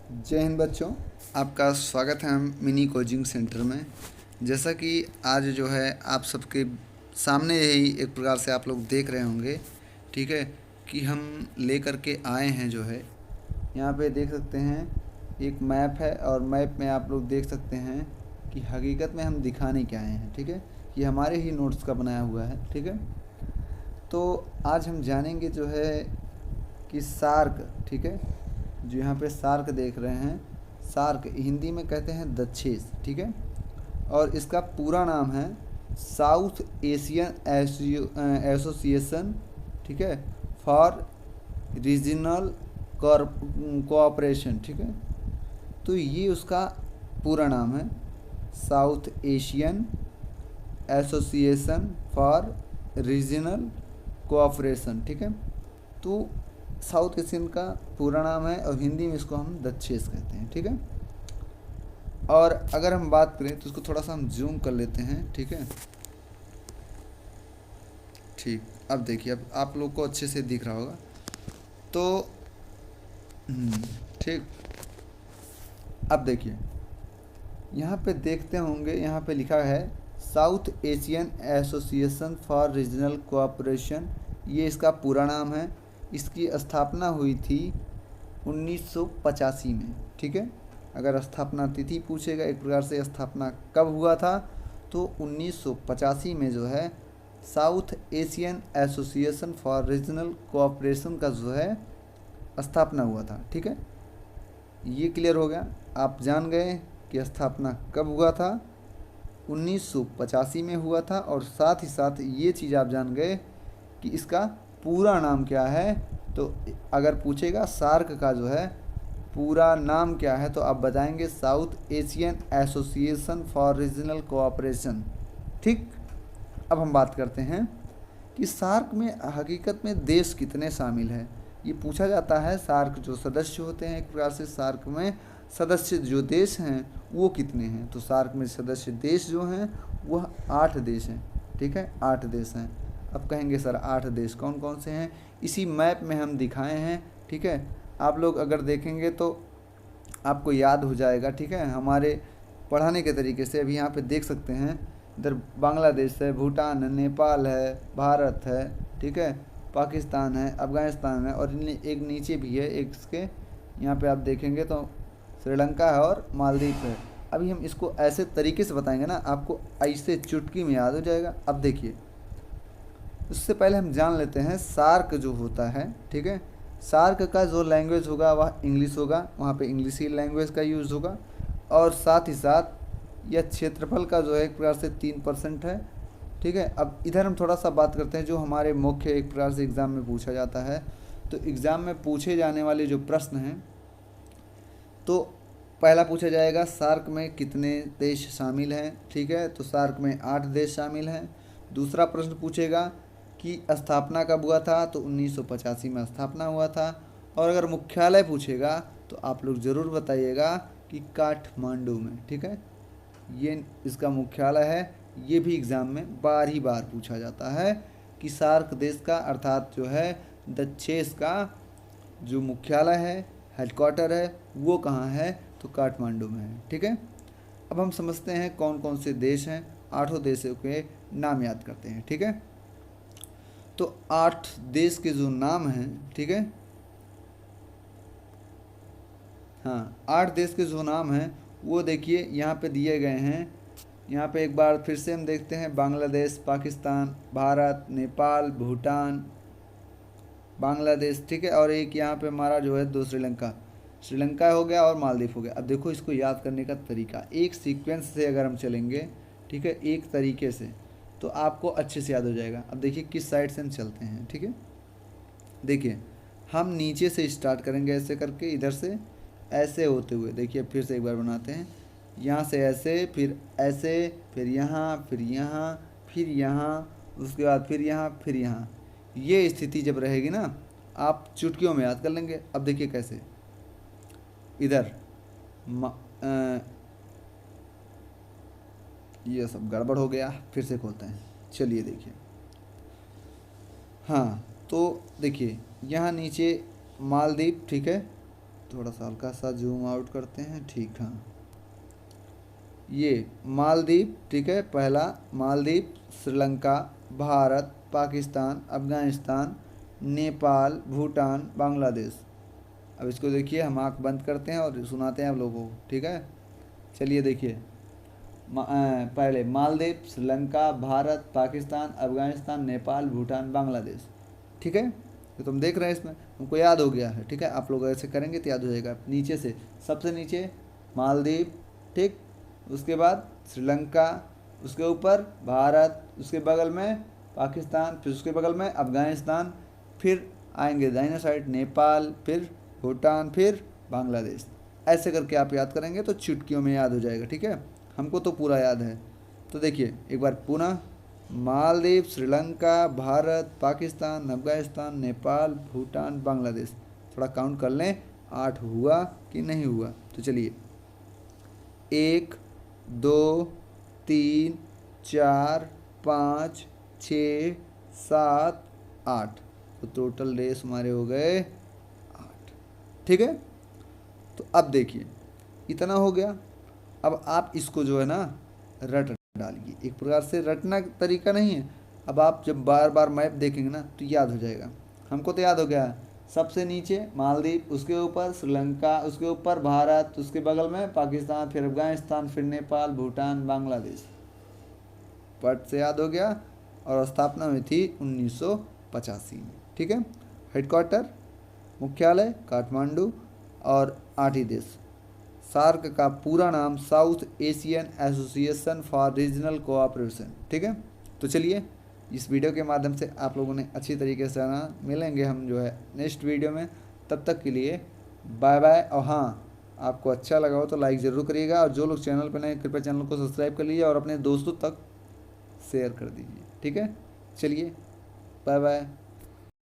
जय हिंद बच्चों। आपका स्वागत है हम मिनी कोचिंग सेंटर में। जैसा कि आज जो है आप सबके सामने यही एक प्रकार से आप लोग देख रहे होंगे, ठीक है, कि हम लेकर के आए हैं जो है, यहाँ पे देख सकते हैं एक मैप है और मैप में आप लोग देख सकते हैं कि हकीकत में हम दिखाने क्या आए हैं, ठीक है। ये हमारे ही नोट्स का बनाया हुआ है, ठीक है। तो आज हम जानेंगे जो है कि सार्क, ठीक है, जो यहाँ पे सार्क देख रहे हैं, सार्क हिंदी में कहते हैं दक्षेस, ठीक है। और इसका पूरा नाम है साउथ एशियन एसोसिएशन, ठीक है, फॉर रीजनल कोऑपरेशन, ठीक है। तो ये उसका पूरा नाम है, south Asian association for regional cooperation, ठीक है। तो साउथ एशियन का पूरा नाम है और हिंदी में इसको हम दक्षेस कहते हैं, ठीक है। और अगर हम बात करें तो इसको थोड़ा सा हम जूम कर लेते हैं, ठीक है। ठीक, अब देखिए, अब आप लोग को अच्छे से दिख रहा होगा। तो ठीक, अब देखिए यहाँ पे देखते होंगे, यहाँ पे लिखा है south Asian association for regional cooperation. ये इसका पूरा नाम है। इसकी स्थापना हुई थी 1985 में, ठीक है। अगर स्थापना तिथि पूछेगा एक प्रकार से स्थापना कब हुआ था, तो 1985 में जो है south Asian association for regional cooperation का जो है स्थापना हुआ था, ठीक है। ये क्लियर हो गया, आप जान गए कि स्थापना कब हुआ था, 1985 में हुआ था। और साथ ही साथ ये चीज़ आप जान गए कि इसका पूरा नाम क्या है। तो अगर पूछेगा सार्क का जो है पूरा नाम क्या है, तो आप बताएंगे south Asian association for regional cooperation, ठीक। अब हम बात करते हैं कि सार्क में हकीकत में देश कितने शामिल हैं। ये पूछा जाता है, सार्क जो सदस्य होते हैं एक प्रकार से, सार्क में सदस्य जो देश हैं वो कितने हैं। तो सार्क में सदस्य देश जो हैं वह 8 देश हैं, ठीक है, 8 देश हैं। अब कहेंगे सर 8 देश कौन कौन से हैं, इसी मैप में हम दिखाए हैं, ठीक है। आप लोग अगर देखेंगे तो आपको याद हो जाएगा, ठीक है, हमारे पढ़ाने के तरीके से। अभी यहाँ पे देख सकते हैं, इधर बांग्लादेश है, भूटान है, नेपाल है, भारत है, ठीक है, पाकिस्तान है, अफ़गानिस्तान है, और एक नीचे भी है, एक इसके यहाँ पे आप देखेंगे तो श्रीलंका है और मालदीव है। अभी हम इसको ऐसे तरीके से बताएंगे ना, आपको ऐसे चुटकी में याद हो जाएगा। अब देखिए, उससे पहले हम जान लेते हैं सार्क जो होता है, ठीक है। सार्क का जो लैंग्वेज होगा वह इंग्लिश होगा, वहाँ पे इंग्लिश ही लैंग्वेज का यूज़ होगा। और साथ ही साथ यह क्षेत्रफल का जो है एक प्रकार से 3% है, ठीक है। अब इधर हम थोड़ा सा बात करते हैं जो हमारे मुख्य एक प्रकार से एग्ज़ाम में पूछा जाता है। तो एग्ज़ाम में पूछे जाने वाले जो प्रश्न हैं, तो पहला पूछा जाएगा सार्क में कितने देश शामिल हैं, ठीक है। तो सार्क में 8 देश शामिल हैं। दूसरा प्रश्न पूछेगा कि स्थापना कब हुआ था, तो 1985 में स्थापना हुआ था। और अगर मुख्यालय पूछेगा तो आप लोग ज़रूर बताइएगा कि काठमांडू में, ठीक है, ये इसका मुख्यालय है। ये भी एग्ज़ाम में बार ही बार पूछा जाता है कि सार्क देश का अर्थात जो है दक्षेस का जो मुख्यालय है, हेडक्वार्टर है, वो कहाँ है, तो काठमांडू में है, ठीक है। अब हम समझते हैं कौन कौन से देश हैं, 8 देशों के नाम याद करते हैं, ठीक है। तो 8 देश के जो नाम हैं, ठीक है, हाँ, 8 देश के जो नाम हैं वो देखिए यहाँ पे दिए गए हैं। यहाँ पे एक बार फिर से हम देखते हैं, बांग्लादेश, पाकिस्तान, भारत, नेपाल, भूटान, बांग्लादेश, ठीक है। और एक यहाँ पे हमारा जो है दो श्रीलंका, श्रीलंका हो गया और मालदीव हो गया। अब देखो इसको याद करने का तरीका, एक सीक्वेंस से अगर हम चलेंगे, ठीक है, एक तरीके से, तो आपको अच्छे से याद हो जाएगा। अब देखिए किस साइड से हम चलते हैं, ठीक है। देखिए हम नीचे से स्टार्ट करेंगे ऐसे करके, इधर से ऐसे होते हुए, देखिए फिर से एक बार बनाते हैं, यहाँ से ऐसे, फिर ऐसे, फिर यहाँ, फिर यहाँ, फिर यहाँ, उसके बाद फिर यहाँ, फिर यहाँ। ये स्थिति जब रहेगी ना, आप चुटकियों में याद कर लेंगे। अब देखिए कैसे, इधर ये सब गड़बड़ हो गया, फिर से खोलते हैं, चलिए देखिए। हाँ, तो देखिए यहाँ नीचे मालदीव, ठीक है, थोड़ा सा हल्का सा जूम आउट करते हैं, ठीक। हाँ, ये मालदीव, ठीक है, पहला मालदीव, श्रीलंका, भारत, पाकिस्तान, अफगानिस्तान, नेपाल, भूटान, बांग्लादेश। अब इसको देखिए, हम आँख बंद करते हैं और सुनाते हैं आप लोगों को, ठीक है। चलिए देखिए, पहले मालदीव, श्रीलंका, भारत, पाकिस्तान, अफगानिस्तान, नेपाल, भूटान, बांग्लादेश, ठीक है। तो तुम देख रहे हैं इसमें हमको याद हो गया है, ठीक है। आप लोग ऐसे करेंगे तो याद हो जाएगा। नीचे से सबसे नीचे मालदीव, ठीक, उसके बाद श्रीलंका, उसके ऊपर भारत, उसके बगल में पाकिस्तान, फिर उसके बगल में अफगानिस्तान, फिर आएंगे दाहिने साइड नेपाल, फिर भूटान, फिर बांग्लादेश। ऐसे करके आप याद करेंगे तो चुटकियों में याद हो जाएगा, ठीक है। हमको तो पूरा याद है। तो देखिए एक बार पुनः, मालदीव, श्रीलंका, भारत, पाकिस्तान, अफगानिस्तान, नेपाल, भूटान, बांग्लादेश। थोड़ा काउंट कर लें, 8 हुआ कि नहीं हुआ। तो चलिए, 1 2 3 4 5 6 7 8। तो टोटल डेज हमारे हो गए 8, ठीक है। तो अब देखिए, इतना हो गया। अब आप इसको जो है ना रट डालिए। एक प्रकार से रटना तरीका नहीं है। अब आप जब बार बार मैप देखेंगे ना तो याद हो जाएगा। हमको तो याद हो गया, सबसे नीचे मालदीव, उसके ऊपर श्रीलंका, उसके ऊपर भारत, उसके बगल में पाकिस्तान, फिर अफगानिस्तान, फिर नेपाल, भूटान, बांग्लादेश। पट से याद हो गया। और स्थापना हुई थी 1985 में, ठीक है। हेडक्वार्टर, मुख्यालय काठमांडू, और 8 ही देश। सार्क का पूरा नाम south Asian association for regional cooperation, ठीक है। तो चलिए, इस वीडियो के माध्यम से आप लोगों ने अच्छी तरीके से जाना। मिलेंगे हम जो है नेक्स्ट वीडियो में। तब तक के लिए बाय बाय। और हाँ, आपको अच्छा लगा हो तो लाइक ज़रूर करिएगा, और जो लोग चैनल पर नए कृपया चैनल को सब्सक्राइब कर लीजिए और अपने दोस्तों तक शेयर कर दीजिए, ठीक है। चलिए, बाय बाय।